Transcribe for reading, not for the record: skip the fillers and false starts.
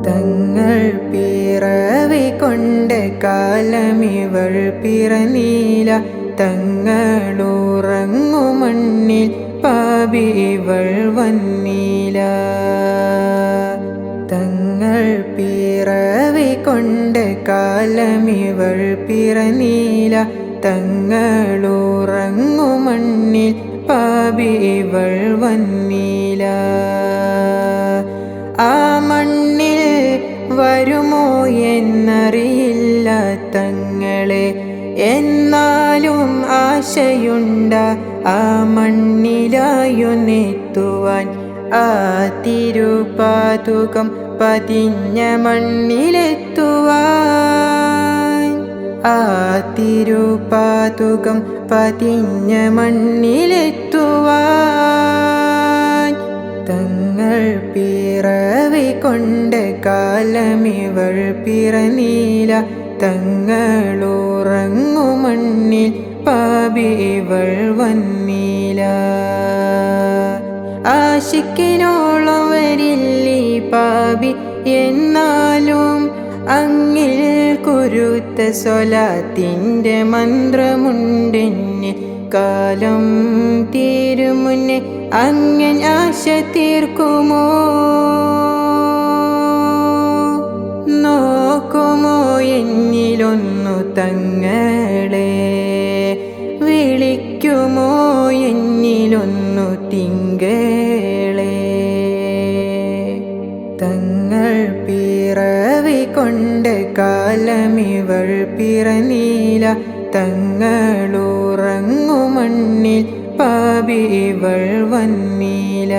തങ്ങൾ പിറവി കൊണ്ട് കാലമിവൾ പിറന്നീല. തങ്ങളുറങ്ങു മണ്ണിൽ പാപി ഇവൾ വന്നീല. തങ്ങൾ പിറവി കൊണ്ട് കാലമിവൾ പിറന്നീല. തങ്ങളുറങ്ങു മണ്ണിൽ പാപി ഇവൾ വന്നീല. ആ മണ്ണിൽ വരുമോ എന്നറിയില്ല തങ്ങളെ, എന്നാലും ആശയുണ്ട ആ മണ്ണിലായൊന്നെത്തുവാൻ. ആ തിരുപാതുകം പതിഞ്ഞ മണ്ണിലെത്തുവാൻ. ആ തിരുപാതുകം പതിഞ്ഞ മണ്ണിലെത്തുവാൻ. തങ്ങൾ പിറവി കൊണ്ട് കാലമിവൾ പിറന്നീല. തങ്ങളുറങ്ങു മണ്ണിൽ പാപി ഇവൾ വന്നീല. ആശിക്കിനോളം വരില്ലീ പാപി, എന്നാലും അങ്ങിൽ കുരുത്ത സ്വലാത്തിൻ്റെ മന്ത്രമുണ്ടെന്ന്. കാലം തീരുമുന്നേ അങ്ങൻ ആശ തീർക്കുമോ? നോക്കുമോ എന്നിലൊന്നു തങ്ങളെ? വിളിക്കുമോ എന്നിലൊന്നു തിങ്കളെ? തങ്ങൾ പിറവി കൊണ്ട് കാലമിവൾ പിറന്നീല. തങ്ങളുറങ്ങു മണ്ണിൽ പാപി ഇവൾ വന്നീല.